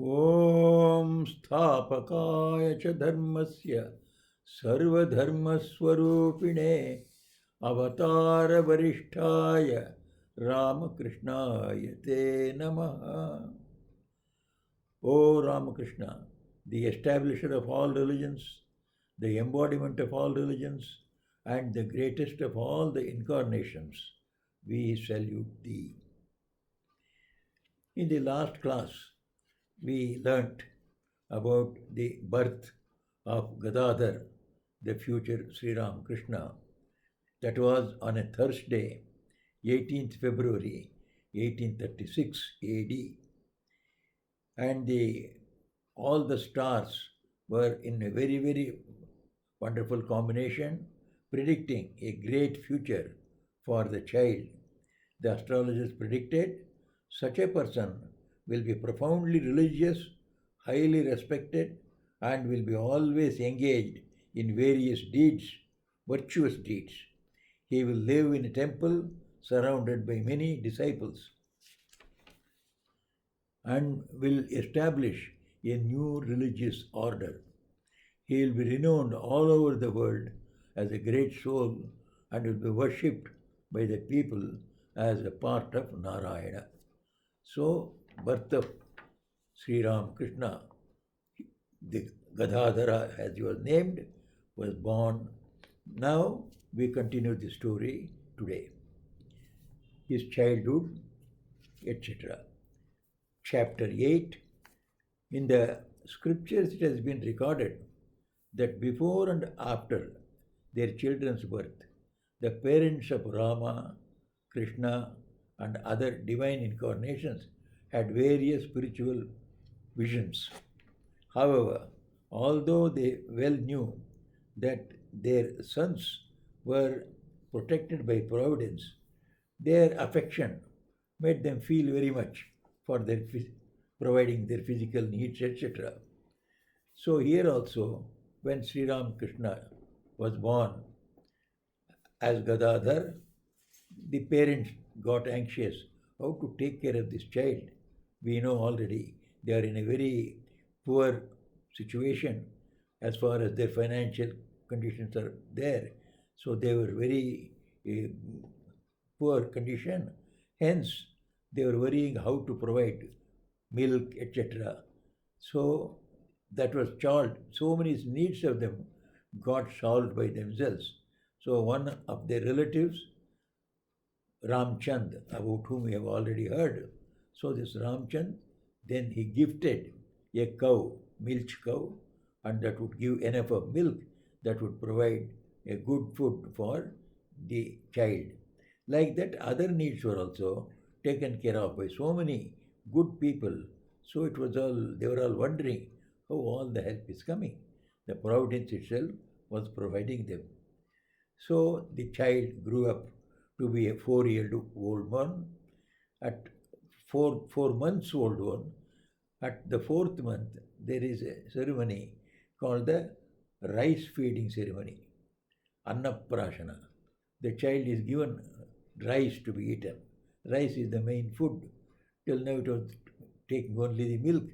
ॐ स्थापकाय च धर्मस्य सर्वधर्मस्वरूपिणे अवतारवरिष्ठाय रामकृष्णाय ते नमः. O Ramakrishna, the establisher of all religions, the embodiment of all religions, and the greatest of all the incarnations, we salute thee. In the last class, we learnt about the birth of Gadadhar, the future Sri Ram Krishna. That was on a Thursday, 18th February 1836 AD. And all the stars were in a very, very wonderful combination, predicting a great future for the child. The astrologers predicted such a person will be profoundly religious, highly respected, and will be always engaged in various deeds, virtuous deeds. He will live in a temple surrounded by many disciples and will establish a new religious order. He will be renowned all over the world as a great soul and will be worshipped by the people as a part of Narayana. So, birth of Sri Ram Krishna, the Gadadhara, as he was named, was born. Now we continue the story today. His childhood, etc. Chapter 8. In the scriptures, it has been recorded that before and after their children's birth, the parents of Rama, Krishna, and other divine incarnations had various spiritual visions. However, although they well knew that their sons were protected by providence, their affection made them feel very much for their providing their physical needs, etc. So here also, when Sri Ram Krishna was born as Gadadhar, the parents got anxious how to take care of this child. We know already they are in a very poor situation as far as their financial conditions are there. So they were very poor condition. Hence, they were worrying how to provide milk, etc. So that was solved. So many needs of them got solved by themselves. So one of their relatives, Ramchand, about whom we have already heard. So this Ramchand, then he gifted a cow, milch cow, and that would give enough of milk that would provide a good food for the child. Like that, other needs were also taken care of by so many good people. So it was all, they were all wondering how all the help is coming. The providence itself was providing them. So the child grew up to be a 4-year-old one. At 4 months old one, at the 4th month, there is a ceremony called the rice feeding ceremony, Annaprashana. The child is given rice to be eaten. Rice is the main food. Till now it was taking only the milk.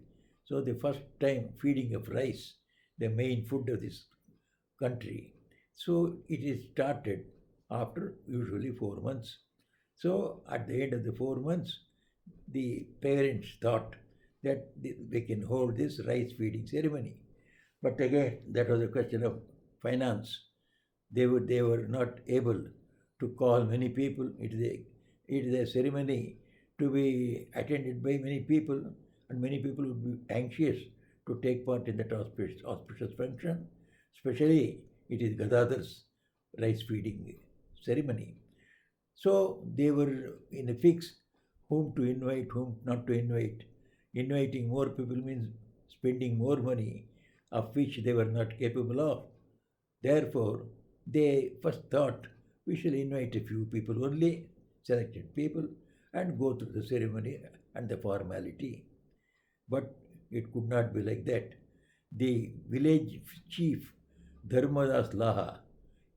So the first time feeding of rice, the main food of this country. So it is started after usually 4 months. So at the end of the 4 months, the parents thought that they can hold this rice feeding ceremony. But again, that was a question of finance. They were not able to call many people. It is a ceremony to be attended by many people, and many people would be anxious to take part in that auspicious function. Especially, it is Gadadhar's rice feeding ceremony. So they were in a fix whom to invite, whom not to invite. Inviting more people means spending more money, of which they were not capable of. Therefore, they first thought we shall invite a few people only, selected people, and go through the ceremony and the formality. But it could not be like that. The village chief, Dharmadas Laha,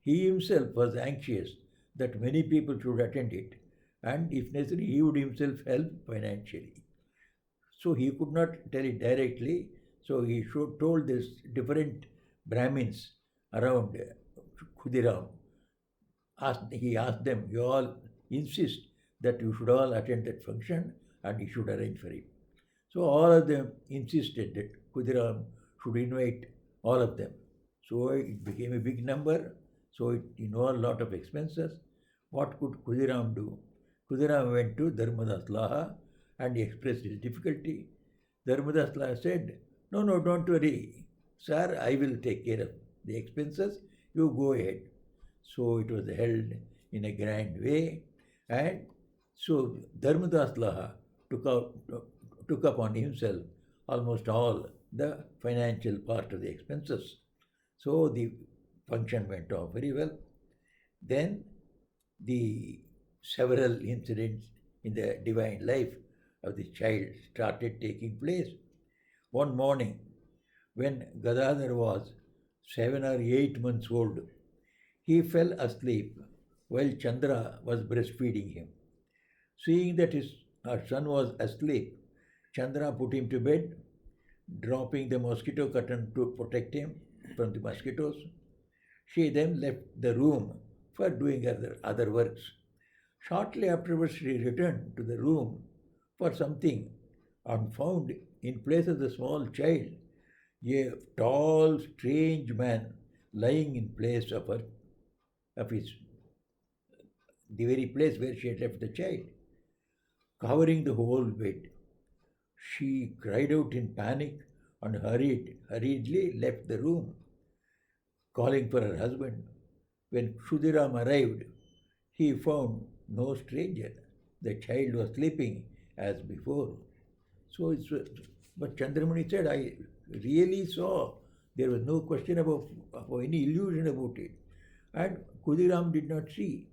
he himself was anxious that many people should attend it, and if necessary, he would himself help financially. So he could not tell it directly. So he told this different Brahmins around Khudiram. He asked them, you all insist that you should all attend that function and he should arrange for it. So all of them insisted that Khudiram should invite all of them. So it became a big number. So it involved a lot of expenses. What could Khudiram do? Khudiram went to Dharmadas Laha and he expressed his difficulty. Dharmadas Laha said, no, no, don't worry. Sir, I will take care of the expenses. You go ahead. So it was held in a grand way. And so Dharmadas Laha took upon himself almost all the financial part of the expenses. So the function went off very well. Then the several incidents in the divine life of the child started taking place. One morning, when Gadadhar was 7 or 8 months old, he fell asleep while Chandra was breastfeeding him. Seeing that her son was asleep, Chandra put him to bed, dropping the mosquito curtain to protect him from the mosquitoes. She then left the room for doing other works. Shortly afterwards, she returned to the room for something and found in place of the small child a tall, strange man lying in place of the very place where she had left the child, covering the whole bed. She cried out in panic and hurriedly left the room, calling for her husband. When Kshudiram arrived, he found no stranger. The child was sleeping as before. But Chandramani said, I really saw. There was no question about any illusion about it. And Khudiram did not see.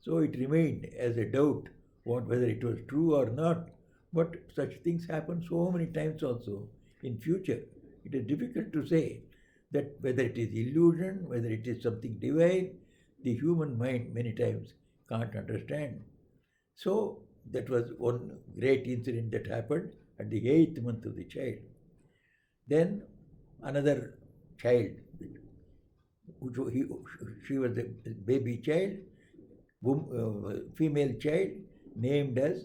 So it remained as a doubt whether it was true or not. But such things happen so many times also in future. It is difficult to say that whether it is illusion, whether it is something divine, the human mind many times can't understand. So that was one great incident that happened at the 8th month of the child. Then another child, she was a baby child, female child named as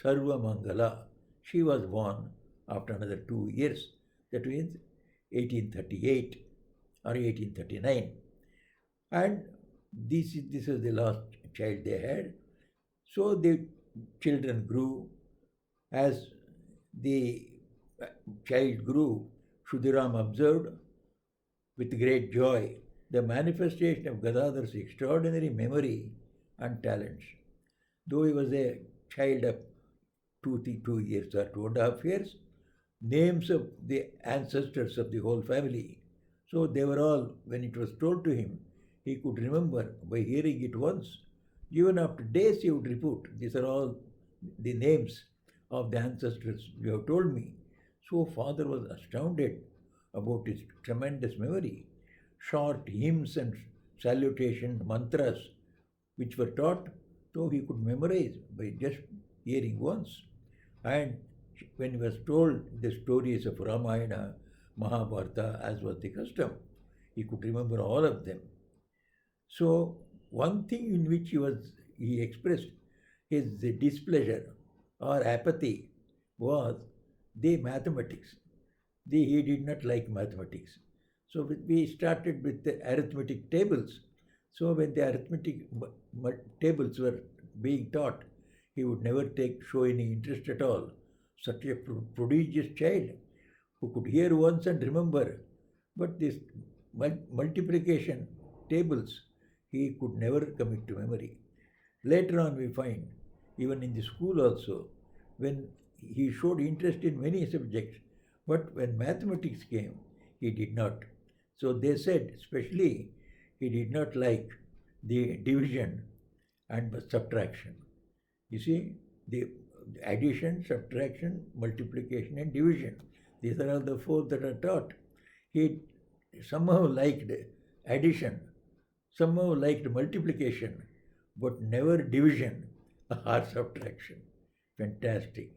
Sarva Mangala. She was born after another 2 years, that means 1838 or 1839. And this is the last child they had. So the children grew. As the child grew, Kshudiram observed with great joy the manifestation of Gadadhar's extraordinary memory and talents. Though he was a child of 2 years or 2.5 years, names of the ancestors of the whole family. So they were all, when it was told to him, he could remember by hearing it once. Even after days he would repeat, these are all the names of the ancestors you have told me. So father was astounded about his tremendous memory. Short hymns and salutation mantras which were taught, so he could memorize by just hearing once. And when he was told the stories of Ramayana, Mahabharata, as was the custom, he could remember all of them. So one thing in which he expressed his displeasure or apathy was the mathematics. He did not like mathematics. So we started with the arithmetic tables. So when the arithmetic tables were being taught, he would never show any interest at all. Such a prodigious child who could hear once and remember. But this multiplication tables, he could never commit to memory. Later on we find, even in the school also, when he showed interest in many subjects, but when mathematics came, he did not. So they said, especially, he did not like the division and subtraction. You see, the addition, subtraction, multiplication, and division. These are all the four that are taught. He somehow liked addition, somehow liked multiplication, but never division or subtraction. Fantastic.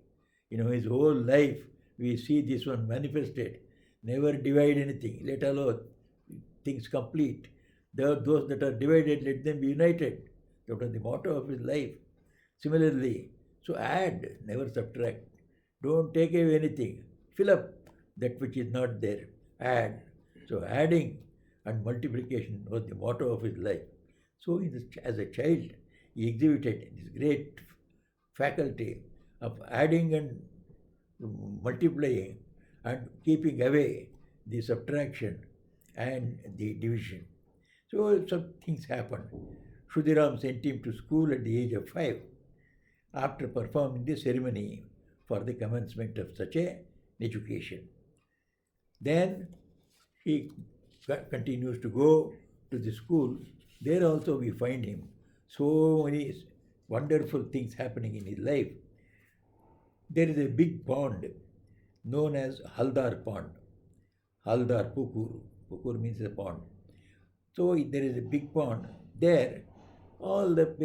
His whole life, we see this one manifested. Never divide anything, let alone things complete. Those that are divided, let them be united. That was the motto of his life. Similarly, so add, never subtract. Don't take away anything. Fill up that which is not there. Add. So adding and multiplication was the motto of his life. So as a child, he exhibited this great faculty of adding and multiplying and keeping away the subtraction and the division. So some things happened. Shudiram sent him to school at the age of 5 after performing the ceremony for the commencement of such an education. Then he continues to go to the school. There also we find him so many wonderful things happening in his life. There is a big pond known as Haldar Pond. Haldar Pukur. Pukur means a pond. So there is a big pond. There, all the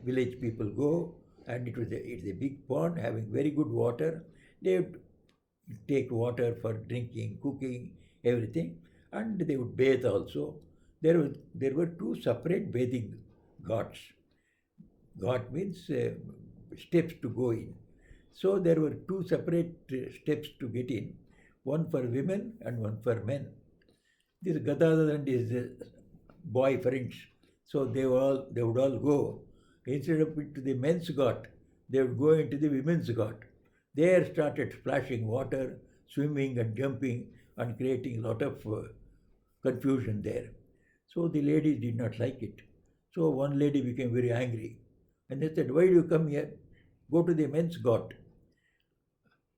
village people go, and it's a big pond having very good water. They would take water for drinking, cooking, everything, and they would bathe also. There were two separate bathing ghats. Ghat means steps to go in. So there were two separate steps to get in, one for women and one for men. This Gadadhar and his boy friends, so they would all go. Instead of into the men's ghat, they would go into the women's ghat. There started splashing water, swimming and jumping and creating a lot of confusion there. So the ladies did not like it. So one lady became very angry and they said, "Why do you come here? Go to the men's ghat.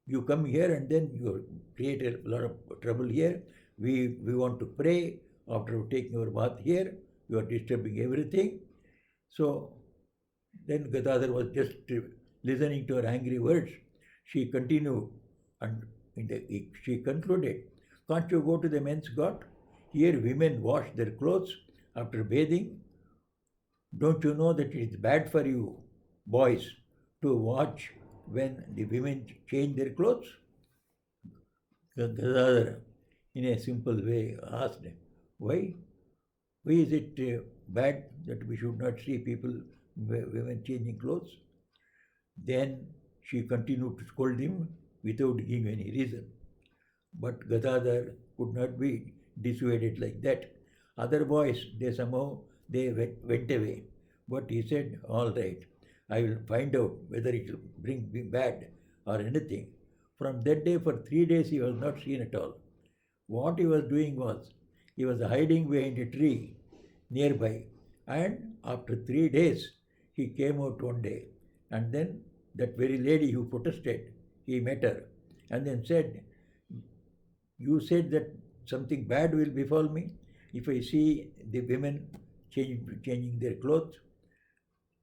You come here and then you create a lot of trouble here. We want to pray after taking our bath here. You are disturbing everything." So then Gadadhar was just listening to her angry words. She continued and she concluded, "Can't you go to the men's ghat? Here women wash their clothes after bathing. Don't you know that it is bad for you, boys, to watch when the women change their clothes?" Gadadhar, in a simple way, asked, "Why? Why is it bad that we should not see women changing clothes?" Then she continued to scold him without giving any reason. But Gadadhar could not be dissuaded like that. Other boys, they went away. But he said, "All right, I will find out whether it will bring me bad or anything." From that day, for 3 days, he was not seen at all. What he was doing was, he was hiding behind a tree nearby. And after 3 days, he came out one day. And then that very lady who protested, he met her and then said, "You said that something bad will befall me if I see the women changing their clothes.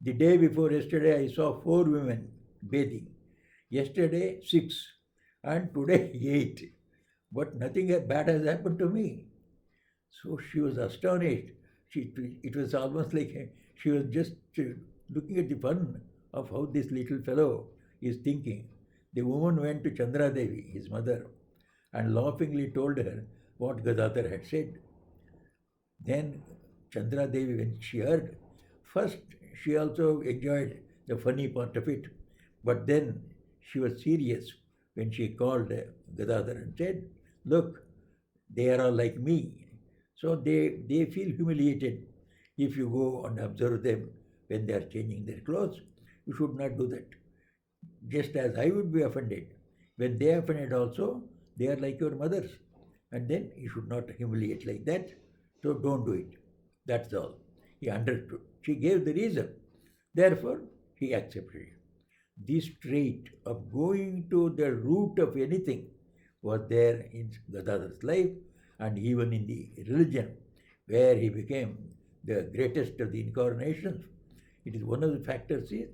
The day before yesterday, I saw 4 women bathing. Yesterday, 6. And today, 8. But nothing bad has happened to me." So she was astonished. It was almost like she was just looking at the fun of how this little fellow is thinking. The woman went to Chandra Devi, his mother, and laughingly told her what Gadadhar had said. Then Chandra Devi, when she heard, first she also enjoyed the funny part of it, but then she was serious when she called Gadadhar and said, "Look, they are all like me." So they feel humiliated if you go and observe them when they are changing their clothes. You should not do that. Just as I would be offended. When they are offended also, they are like your mothers. And then you should not humiliate like that. So don't do it. That's all. He understood. She gave the reason. Therefore, he accepted it. This trait of going to the root of anything was there in Gadadhar's life and even in the religion, where he became the greatest of the incarnations. It is one of the factors is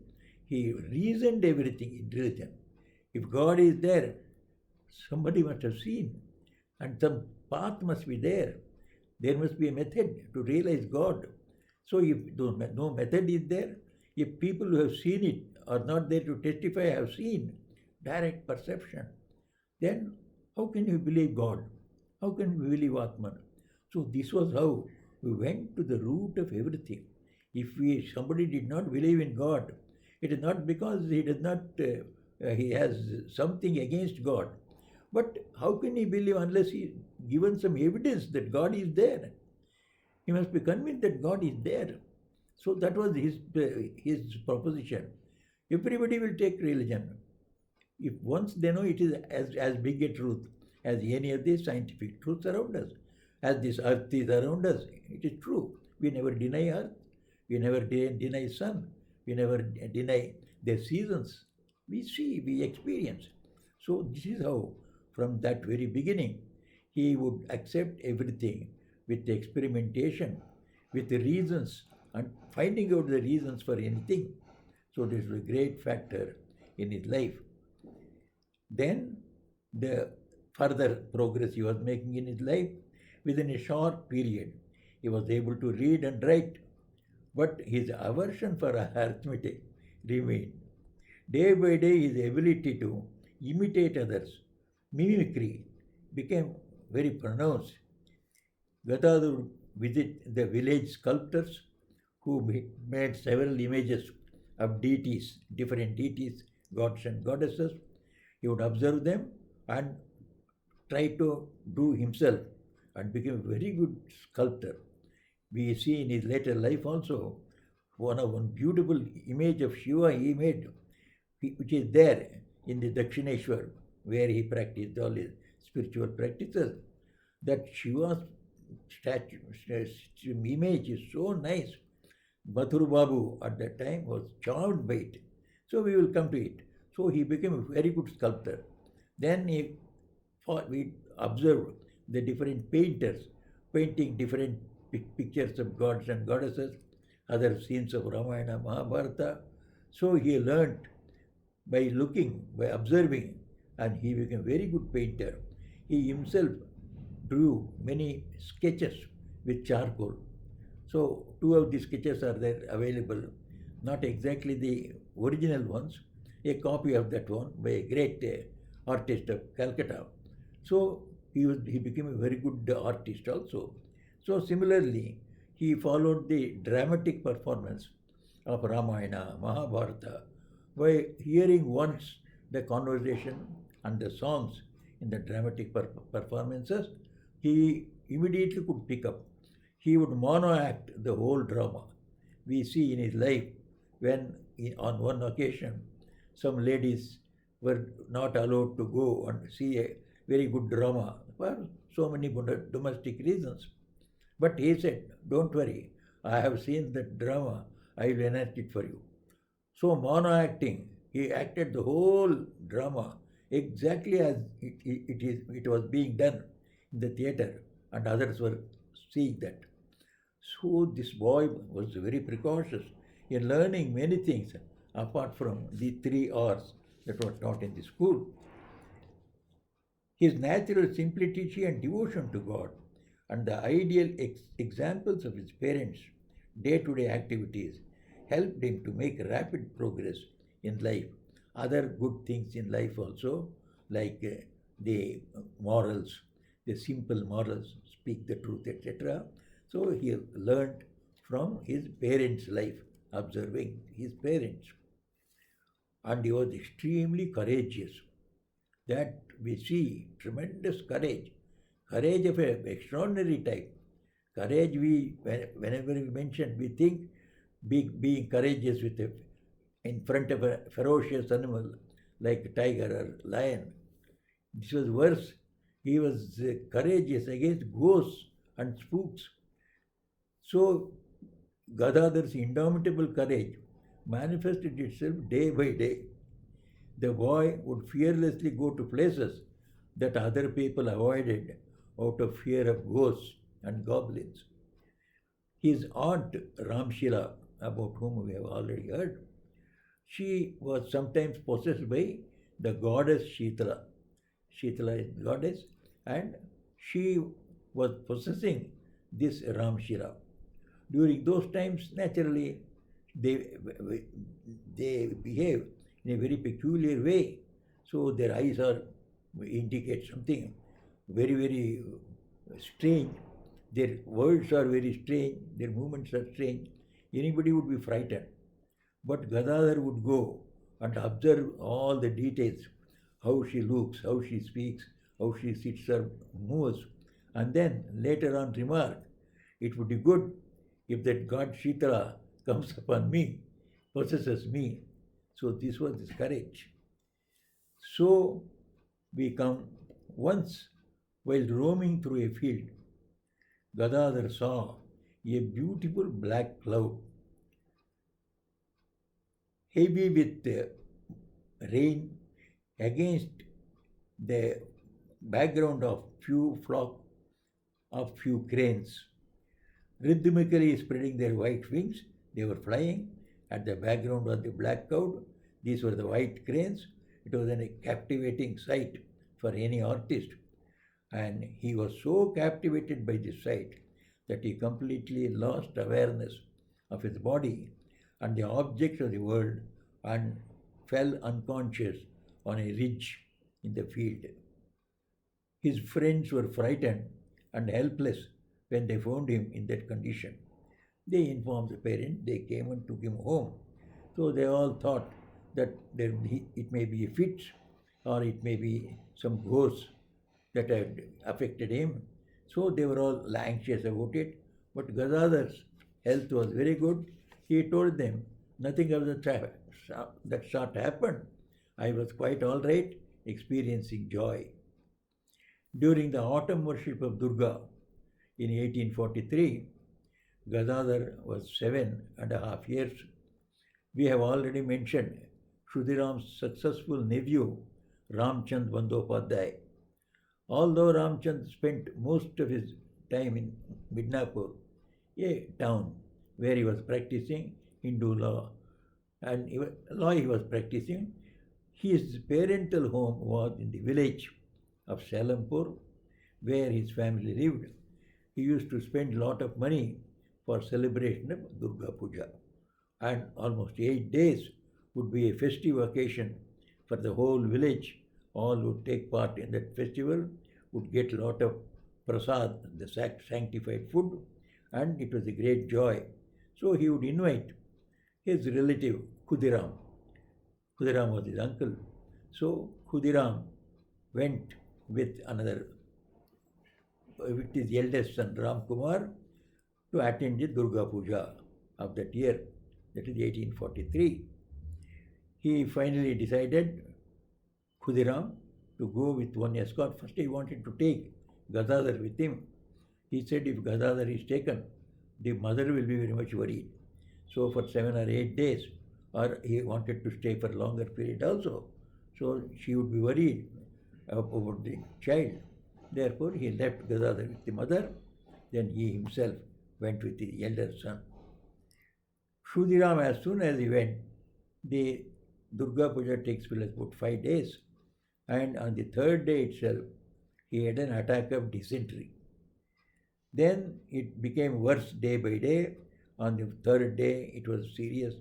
he reasoned everything in religion. If God is there, somebody must have seen, and some path must be there. There must be a method to realize God. So if no method is there, if people who have seen it are not there to testify have seen, direct perception, then how can you believe God? How can you believe Atman? So this was how we went to the root of everything. If somebody did not believe in God, it is not because he does not he has something against God. But how can he believe unless he given some evidence that God is there? He must be convinced that God is there. So that was his proposition. Everybody will take religion if once they know it is as big a truth as any of the scientific truths around us. As this earth is around us, it is true. We never deny earth. We never deny sun. We never deny their seasons. We see, we experience. So this is how, from that very beginning, he would accept everything with experimentation, with the reasons, and finding out the reasons for anything. So this was a great factor in his life. Then the further progress he was making in his life, within a short period, he was able to read and write, but his aversion for arithmetic remained. Day by day, his ability to imitate others, mimicry, became very pronounced. Gadadhar would visit the village sculptors who made several images of deities, different deities, gods and goddesses. He would observe them and try to do himself and became a very good sculptor. We see in his later life also one beautiful image of Shiva he made, which is there in the Dakshineshwar, where he practiced all his spiritual practices. That Shiva's statue image is so nice. Mathur Babu at that time was charmed by it. So we will come to it. So he became a very good sculptor. Then we observed the different painters painting different pictures of gods and goddesses, other scenes of Ramayana, Mahabharata. So he learnt by looking, by observing, and he became a very good painter. He himself drew many sketches with charcoal. So two of the sketches are there available, not exactly the original ones, a copy of that one by a great artist of Calcutta. So he became a very good artist also. So similarly, he followed the dramatic performance of Ramayana, Mahabharata by hearing once the conversation and the songs in the dramatic performances. He immediately could pick up. He would mono-act the whole drama. We see in his life when on one occasion some ladies were not allowed to go and see a very good drama for so many domestic reasons. But he said, don't worry, I have seen that drama, I will enact it for you. So mono-acting, he acted the whole drama exactly as it was being done in the theatre, and others were seeing that. So this boy was very precautious in learning many things apart from the 3 R's that were taught in the school. His natural simplicity and devotion to God and the ideal examples of his parents' day-to-day activities helped him to make rapid progress in life. Other good things in life also, like the morals, the simple morals, speak the truth, etc. So he learned from his parents' life, observing his parents. And he was extremely courageous. That we see tremendous courage of an extraordinary type. Courage, whenever we mention, we think being courageous in front of a ferocious animal like a tiger or lion. This was worse. He was courageous against ghosts and spooks. So Gadadhar's indomitable courage manifested itself day by day. The boy would fearlessly go to places that other people avoided out of fear of ghosts and goblins. His aunt Ramshila, about whom we have already heard, she was sometimes possessed by the goddess Shitala. Shitala is goddess, and she was possessing this Ramshila. During those times, naturally, they behave in a very peculiar way. So their eyes are indicate something very, very strange. Their words are very strange. Their movements are strange. Anybody would be frightened. But Gadadhar would go and observe all the details, how she looks, how she speaks, how she sits or moves, and then later on remark, it would be good if that god Shitala comes upon me, possesses me. So this was his courage. So we come once while roaming through a field, Gadadhar saw a beautiful black cloud, heavy with rain, against the background of few flock of few cranes. Rhythmically spreading their white wings, they were flying. At the background was the black cloud. These were the white cranes. It was a captivating sight for any artist. And he was so captivated by this sight that he completely lost awareness of his body and the objects of the world and fell unconscious on a ridge in the field. His friends were frightened and helpless when they found him in that condition. They informed the parents, they came and took him home. So they all thought that it may be a fit or it may be some ghost that had affected him. So they were all anxious about it. But Gadadhar's health was very good. He told them, nothing of that sort happened. I was quite all right, experiencing joy. During the autumn worship of Durga in 1843, Gadadhar was 7.5 years. We have already mentioned Kshudiram's successful nephew, Ramchand Bandyopadhyay. Although Ramchand spent most of his time in Midnapur, a town where he was practicing Hindu law, and law he was practicing, his parental home was in the village of Salampur, where his family lived. He used to spend a lot of money for celebration of Durga Puja, and almost 8 days would be a festive occasion for the whole village. All would take part in that festival, would get a lot of prasad, the sanctified food, and it was a great joy. So he would invite his relative Khudiram. Khudiram was his uncle. So Khudiram went with his eldest son Ram Kumar to attend the Durga Puja of that year, that is 1843. He finally decided, Khudiram, to go with one escort. First he wanted to take Gadadhar with him. He said if Gadadhar is taken, the mother will be very much worried. So for 7 or 8 days, or he wanted to stay for a longer period also. So she would be worried about the child. Therefore he left Gadadhar with the mother, then he himself went with the elder son. Kshudiram, as soon as he went, the Durga Puja takes place about 5 days, and on the third day itself, he had an attack of dysentery. Then it became worse day by day. On the third day, it was serious.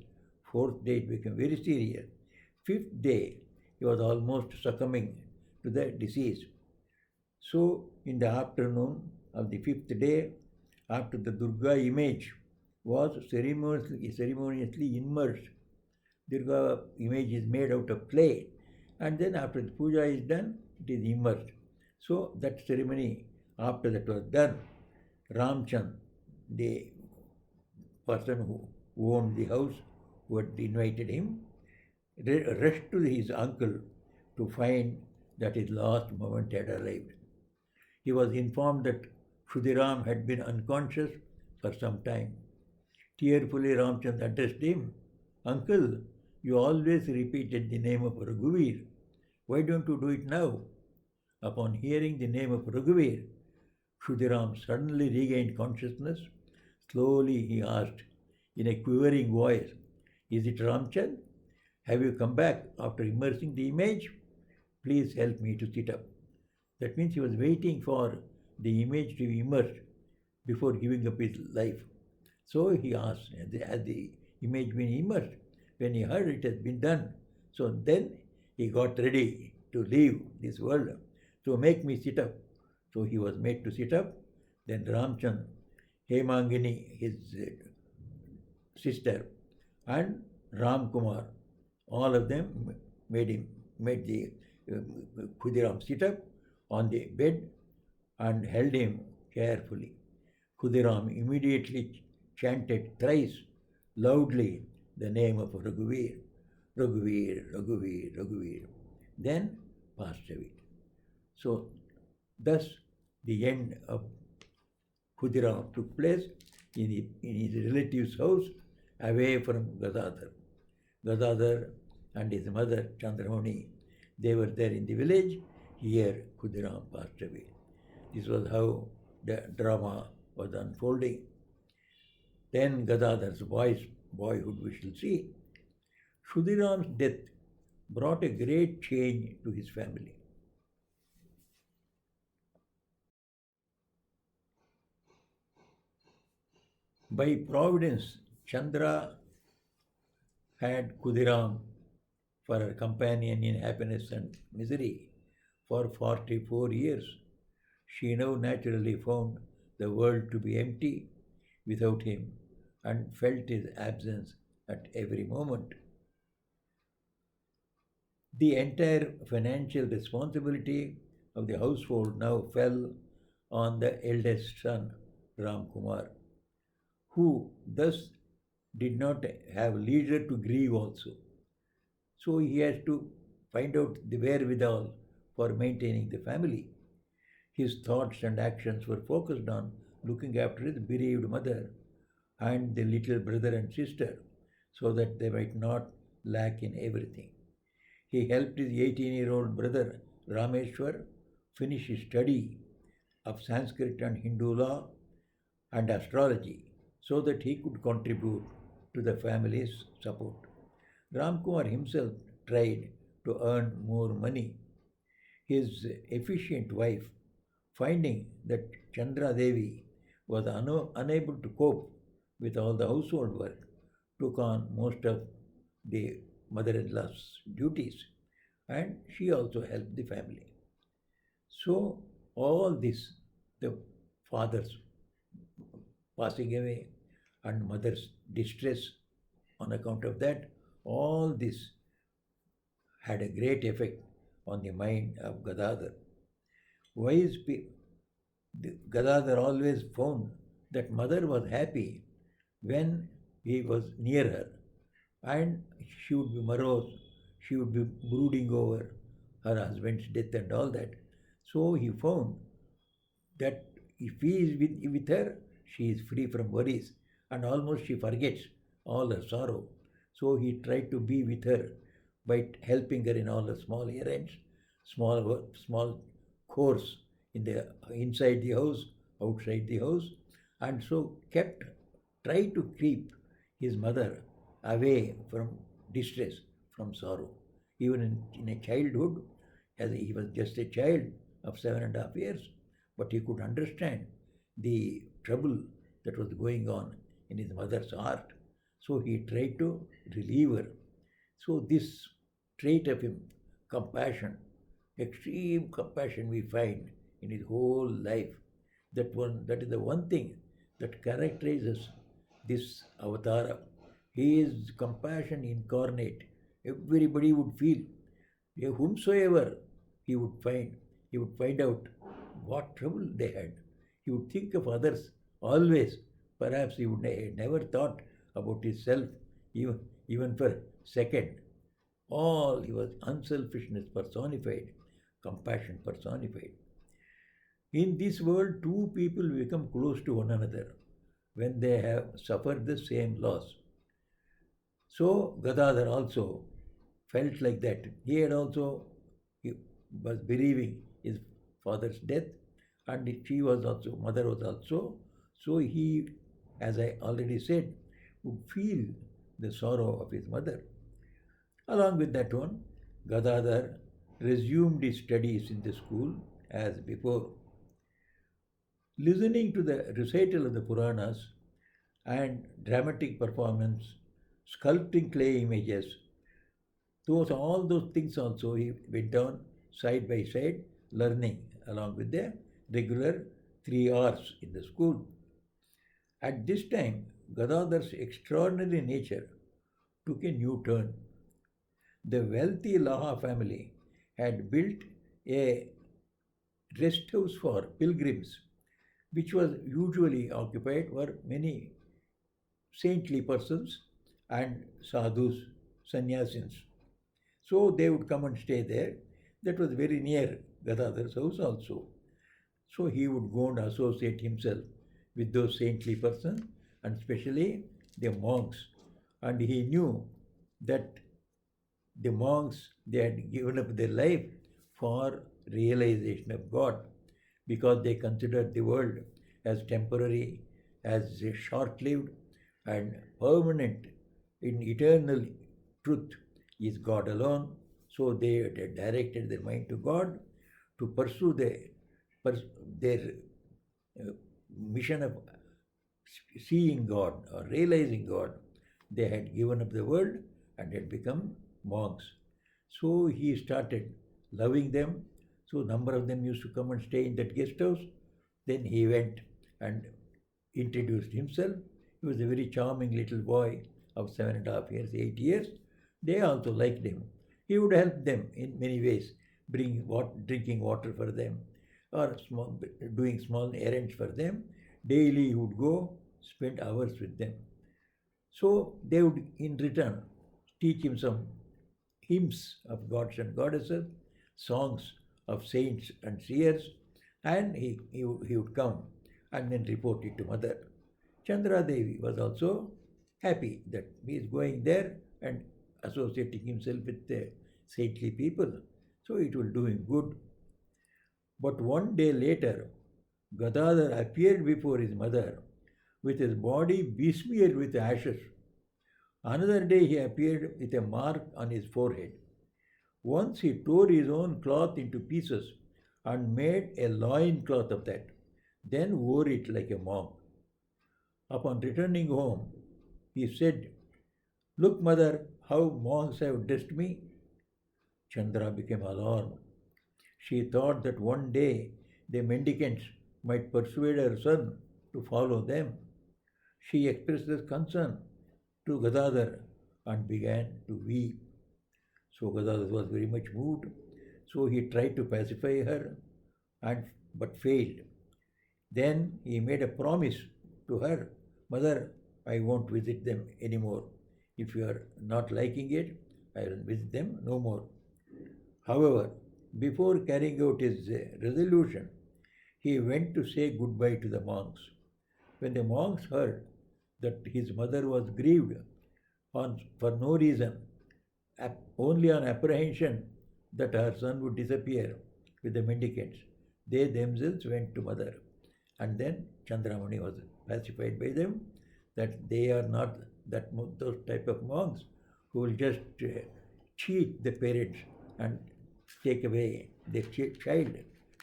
Fourth day, it became very serious. Fifth day, he was almost succumbing to the disease. So, in the afternoon of the fifth day, after the Durga image was ceremoniously immersed, Durga image is made out of clay, and then after the puja is done, it is immersed. So that ceremony, after that was done, Ramchand, the person who owned the house, who had invited him, rushed to his uncle to find that his last moment had arrived. He was informed that Kshudiram had been unconscious for some time. Tearfully, Ramchand addressed him, Uncle, you always repeated the name of Raghuvir. Why don't you do it now? Upon hearing the name of Raghuvir, Kshudiram suddenly regained consciousness. Slowly he asked, in a quivering voice, Is it Ramchand? Have you come back after immersing the image? Please help me to sit up. That means he was waiting for the image to be immersed before giving up his life. So he asked, has the image been immersed? When he heard it has been done, so then he got ready to leave this world. So make me sit up. So he was made to sit up. Then Ramchand, Hemangini, his sister, and Ram Kumar, all of them made the Khudiram sit up on the bed and held him carefully. Khudiram immediately chanted thrice loudly the name of Raghuveer, Raghuveer, Raghuveer, Raghuveer, then passed away. So, thus the end of Khudiram took place in his relative's house away from Gadadhar. Gadadhar and his mother Chandramani, they were there in the village. Here Khudiram passed away. This was how the drama was unfolding. Then Gadadhar's boyhood we shall see. Khudiram's death brought a great change to his family. By providence, Chandra had Khudiram for her companion in happiness and misery for 44 years. She now naturally found the world to be empty without him and felt his absence at every moment. The entire financial responsibility of the household now fell on the eldest son, Ram Kumar, who thus did not have leisure to grieve also. So he has to find out the wherewithal for maintaining the family. His thoughts and actions were focused on looking after his bereaved mother and the little brother and sister so that they might not lack in everything. He helped his 18-year-old brother Rameshwar finish his study of Sanskrit and Hindu law and astrology so that he could contribute to the family's support. Ramkumar himself tried to earn more money. His efficient wife, finding that Chandra Devi was unable to cope with all the household work, took on most of the mother-in-law's duties, and she also helped the family. So all this, the father's passing away and mother's distress on account of that, all this had a great effect on the mind of Gadadhar. Wise Gadadhar always found that mother was happy when he was near her, and she would be morose, she would be brooding over her husband's death and all that. So he found that if he is with her, she is free from worries and almost she forgets all her sorrow. So he tried to be with her by helping her in all the small errands, small chores in the inside the house, outside the house, and so tried to keep his mother away from distress, from sorrow. Even in a childhood, as he was just a child of 7.5 years, but he could understand the trouble that was going on in his mother's heart. So he tried to relieve her. So this trait of him, compassion, extreme compassion we find in his whole life. That is the one thing that characterizes this avatara. He is compassion incarnate. Everybody would feel, whomsoever he would find, he would find out what trouble they had. He would think of others always. Perhaps he would never thought about himself even for a second. All he was unselfishness personified, compassion personified. In this world, two people become close to one another when they have suffered the same loss. So Gadadhar also felt like that. He was bereaving his father's death, and mother was also. So he, as I already said, would feel the sorrow of his mother. Along with that one, Gadadhar resumed his studies in the school as before. Listening to the recital of the Puranas and dramatic performance, sculpting clay images, all those things also he went on side by side learning along with the regular 3 hours in the school. At this time, Gadadhar's extraordinary nature took a new turn. The wealthy Laha family had built a rest house for pilgrims, which was usually occupied for many saintly persons and sadhus, sannyasins. So they would come and stay there. That was very near Gadadhar's house also. So he would go and associate himself with those saintly persons and especially the monks. And he knew that the monks they had given up their life for realization of God because they considered the world as temporary, as short-lived, and permanent in eternal truth is God alone. So they had directed their mind to God to pursue their uh, mission of seeing God or realizing God. They had given up the world and had become monks. So he started loving them. So number of them used to come and stay in that guest house. Then he went and introduced himself. He was a very charming little boy of 7.5 years, 8 years. They also liked him. He would help them in many ways, drinking water for them, or doing small errands for them. Daily he would go, spend hours with them. So they would, in return, teach him some hymns of gods and goddesses, songs of saints and seers, and he would come and then report it to mother. Chandra Devi was also happy that he is going there and associating himself with the saintly people. So it will do him good. But one day later, Gadadhar appeared before his mother with his body besmeared with ashes. Another day he appeared with a mark on his forehead. Once he tore his own cloth into pieces and made a loin cloth of that, then wore it like a monk. Upon returning home, he said, "Look, mother, how monks have dressed me." Chandra became alarmed. She thought that one day the mendicants might persuade her son to follow them. She expressed this concern to Gadadhar and began to weep. So Gadadhar was very much moved. So he tried to pacify her and but failed. Then he made a promise to her, "Mother, I won't visit them anymore. If you are not liking it, I will visit them no more." However, before carrying out his resolution, he went to say goodbye to the monks. When the monks heard that his mother was grieved for no reason, only on apprehension that her son would disappear with the mendicants, they themselves went to mother. And then Chandramani was pacified by them that they are not those type of monks who will just cheat the parents and take away their child.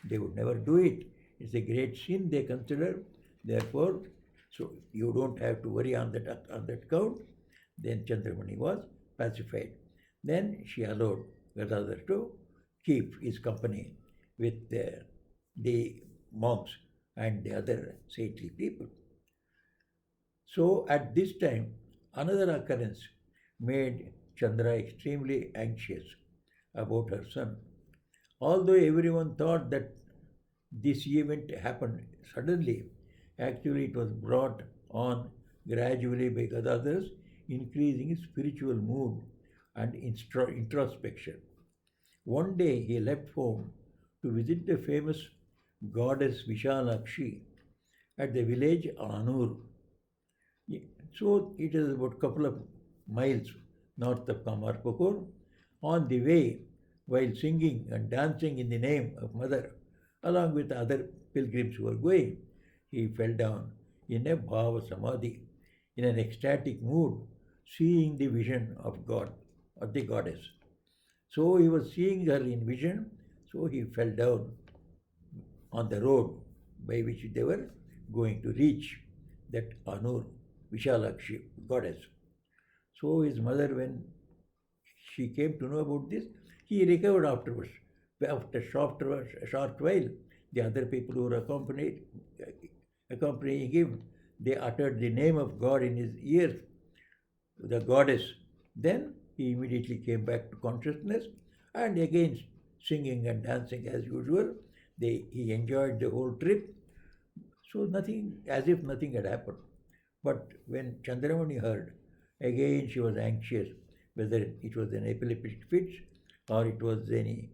They would never do it. It's a great sin they consider. Therefore, so you don't have to worry on that count. Then Chandramani was pacified. Then she allowed Gadadhar to keep his company with the monks and the other saintly people. So at this time, another occurrence made Chandra extremely anxious about her son. Although everyone thought that this event happened suddenly, actually it was brought on gradually by Gadadhar's increasing spiritual mood and introspection. One day he left home to visit the famous goddess Vishalakshi at the village Anur. So it is about a couple of miles north of Kamarpukur. On the way, while singing and dancing in the name of Mother, along with other pilgrims who were going, he fell down in a bhava samadhi, in an ecstatic mood, seeing the vision of God, of the goddess. So he was seeing her in vision, so he fell down on the road by which they were going to reach that Anur, Vishalakshi goddess. So his mother, when she came to know about this, he recovered afterwards. After a short while, the other people who were accompanying him, they uttered the name of God in his ears, the goddess. Then he immediately came back to consciousness and again singing and dancing as usual. He enjoyed the whole trip. So nothing, as if nothing had happened. But when Chandramani heard, again she was anxious whether it was an epileptic fit or it was any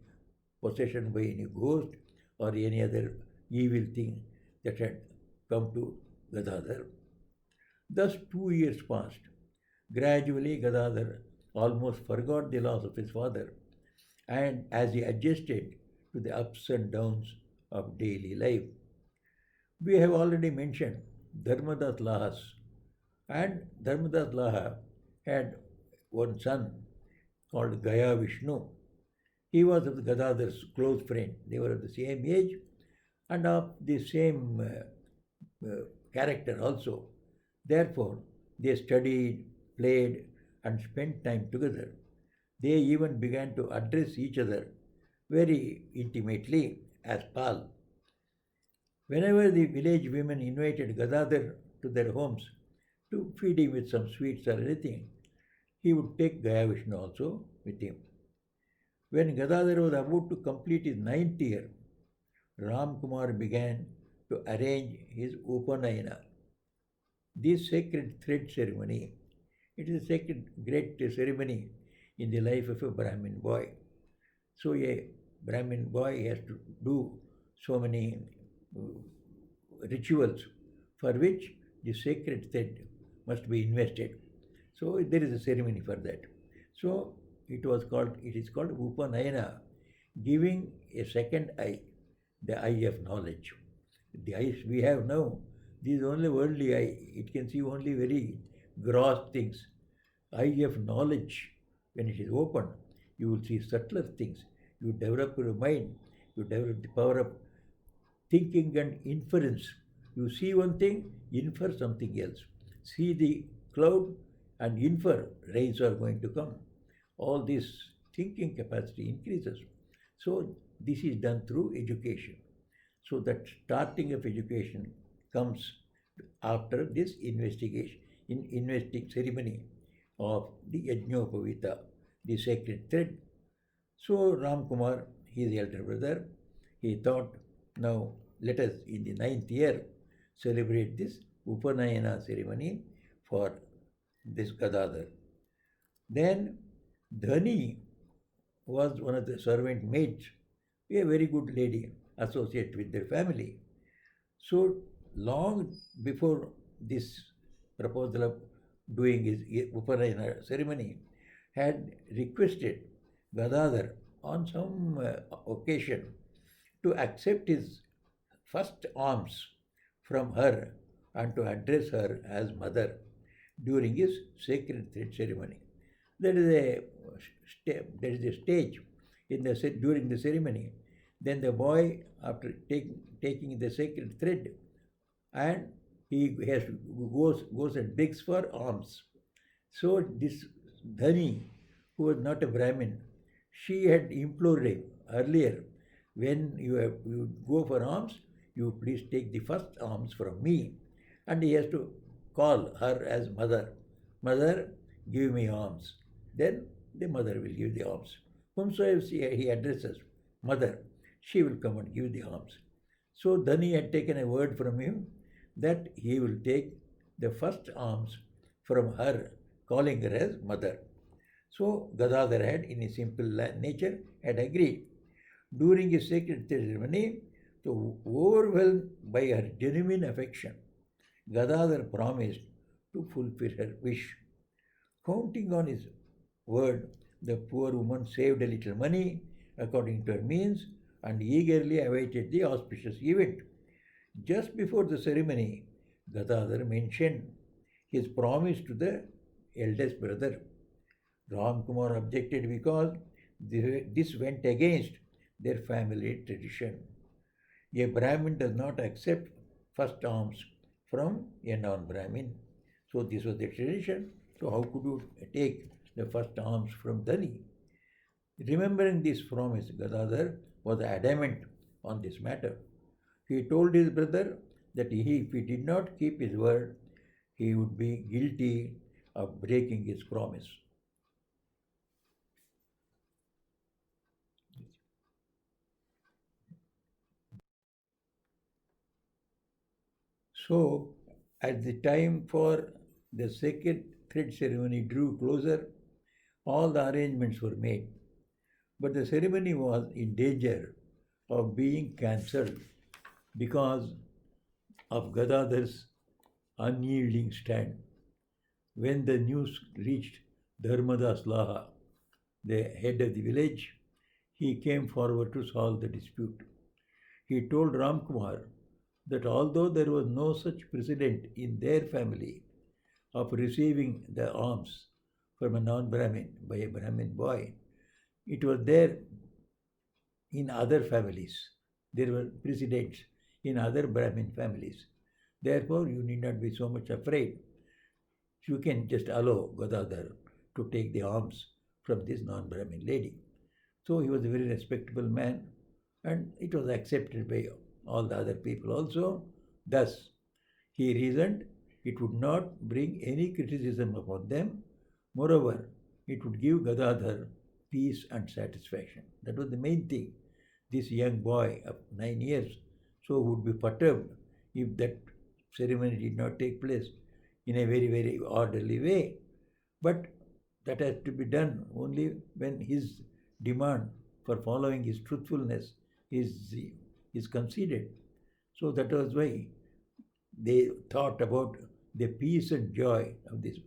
possession by any ghost or any other evil thing that had come to Gadadhar. Thus 2 years passed. Gradually, Gadadhar almost forgot the loss of his father, and as he adjusted to the ups and downs of daily life. We have already mentioned Dharmadas Lahas, and Dharmadas Laha had one son called Gaya Vishnu. He was of Gadadhar's close friend. They were of the same age and of the same character also. Therefore, they studied, played, and spent time together. They even began to address each other very intimately as Pal. Whenever the village women invited Gadadhar to their homes to feed him with some sweets or anything, he would take Gaya Vishnu also with him. When Gadadhar was about to complete his ninth year, Ram Kumar began to arrange his Upanayana. This sacred thread ceremony, it is a sacred great ceremony in the life of a Brahmin boy. So a Brahmin boy has to do so many rituals for which the sacred thread must be invested. So there is a ceremony for that. So it is called Upanayana, giving a second eye, the eye of knowledge. The eyes we have now, this is only worldly eye. It can see only very gross things. Eye of knowledge, when it is open, you will see subtler things. You develop your mind, you develop the power of thinking and inference. You see one thing, infer something else. See the cloud and infer rains are going to come. All this thinking capacity increases. So this is done through education. So that starting of education comes after this investing ceremony of the Yajnopavita, the sacred thread. So Ram Kumar, his elder brother, he thought, now let us in the ninth year celebrate this Upanayana ceremony for this Gadadhar. Then Dhani was one of the servant maids, a very good lady associated with their family. So long before this proposal of doing his Upanayana ceremony, had requested Gadadhar on some occasion to accept his first alms from her and to address her as mother during his sacred thread ceremony. There is a stage during the ceremony. Then the boy, after taking the sacred thread, and he goes and begs for alms. So this Dhani, who was not a Brahmin, she had implored him earlier, when you go for alms, you please take the first alms from me. And he has to call her as mother. Mother, give me alms. Then the mother will give the alms. Whomsoever he addresses, mother, she will come and give the alms. So Dhani had taken a word from him that he will take the first alms from her, calling her as mother. So Gadadhar had, in his simple nature, had agreed. During his sacred ceremony, so overwhelmed by her genuine affection, Gadadhar promised to fulfill her wish. Counting on his word, the poor woman saved a little money according to her means and eagerly awaited the auspicious event. Just before the ceremony, Gadadhar mentioned his promise to the eldest brother. Ram Kumar objected because this went against their family tradition. A Brahmin does not accept first alms from a non-Brahmin. So this was the tradition. So how could you take the first alms from Dhani? Remembering this promise, Gadadhar was adamant on this matter. He told his brother that if he did not keep his word, he would be guilty of breaking his promise. So, as the time for the second thread ceremony drew closer, all the arrangements were made. But the ceremony was in danger of being cancelled because of Gadadhar's unyielding stand. When the news reached Dharmadas Laha, the head of the village, he came forward to solve the dispute. He told Ramkumar that although there was no such precedent in their family of receiving the alms from a non-Brahmin by a Brahmin boy, it was there in other families. There were precedents in other Brahmin families. Therefore, you need not be so much afraid. You can just allow Gadadhar to take the alms from this non-Brahmin lady. So he was a very respectable man, and it was accepted by all the other people also. Thus, he reasoned it would not bring any criticism upon them. Moreover, it would give Gadadhar peace and satisfaction. That was the main thing. This young boy of 9 years so would be perturbed if that ceremony did not take place in a very, very orderly way. But that has to be done only when his demand for following his truthfulness is conceded. So that was why they thought about the peace and joy of this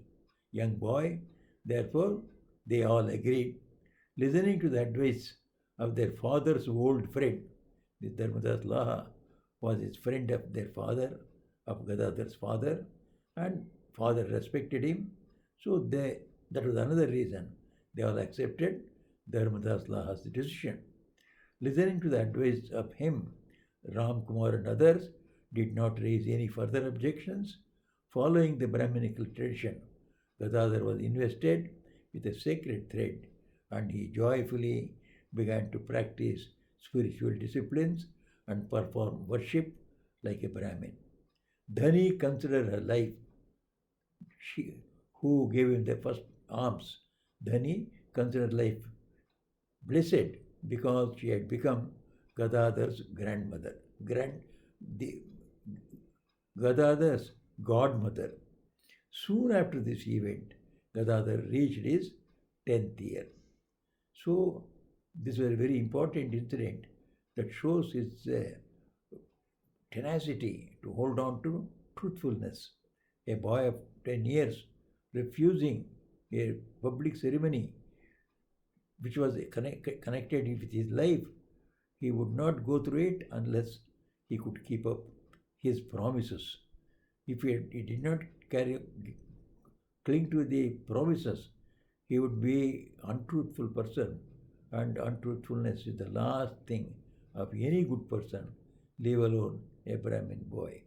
young boy. Therefore, they all agreed. Listening to the advice of their father's old friend, the Dharmadas Laha was his friend of their father, of Gadadhar's father, and father respected him. So that was another reason they all accepted Dharmadas Laha's decision. Listening to the advice of him, Ram Kumar and others did not raise any further objections. Following the Brahminical tradition, Gadadhar was invested with a sacred thread and he joyfully began to practice spiritual disciplines and perform worship like a Brahmin. Dhani considered her life, she who gave him the first alms. Dhani considered life blessed because she had become Gadadhar's grandmother, the Gadadhar's godmother. Soon after this event, Gadadhar reached his 10th year. So, this was a very important incident that shows his tenacity to hold on to truthfulness. A boy of 10 years refusing a public ceremony which was connected with his life, he would not go through it unless he could keep up his promises. If he did not cling to the promises, he would be untruthful person, and untruthfulness is the last thing of any good person, leave alone a Brahmin boy.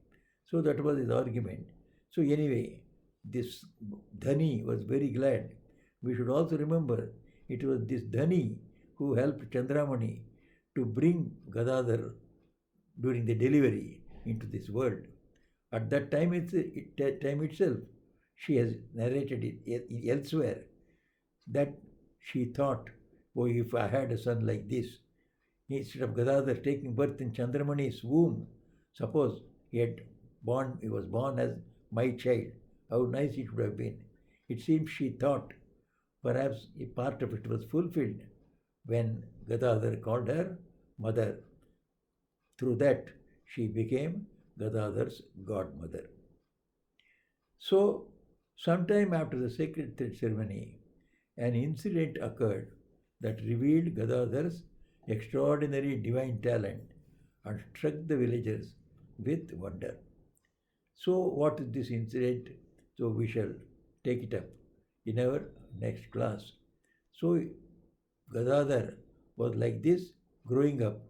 So that was his argument. So anyway, this Dhani was very glad. We should also remember it was this Dhani who helped Chandramani to bring Gadadhar during the delivery into this world. At that time, itself, she has narrated it elsewhere that she thought, oh, if I had a son like this, instead of Gadadhar taking birth in Chandramani's womb, suppose he was born as my child, how nice it would have been. It seems she thought perhaps a part of it was fulfilled when Gadadhar called her mother. Through that, she became Gadadhar's godmother. So, sometime after the sacred thread ceremony, an incident occurred that revealed Gadadhar's extraordinary divine talent and struck the villagers with wonder. So, what is this incident? So, we shall take it up in our next class. So, Gadadhar was like this, growing up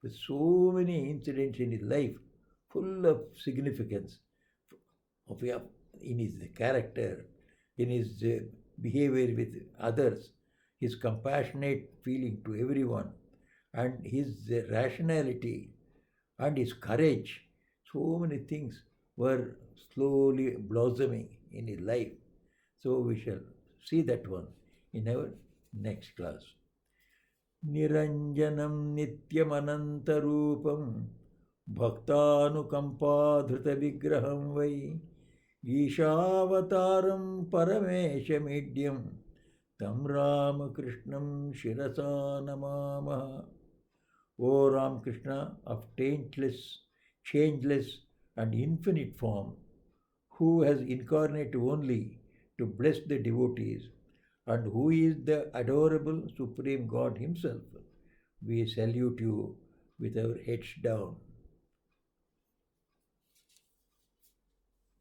with so many incidents in his life, full of significance in his character, in his behavior with others, his compassionate feeling to everyone, and his rationality and his courage. So many things were slowly blossoming in his life. So we shall see that one in our next class. निरञ्जनं नित्यमनन्तरूपं भक्तानुकम्पाधृतविग्रहं वै ईशावतारं परमेशमीड्यं तं रामकृष्णं शिरसा नमामः. O Ramakrishna of taintless, changeless, and infinite form, who has incarnated only to bless the devotees, and who is the adorable Supreme God Himself, we salute you with our heads down.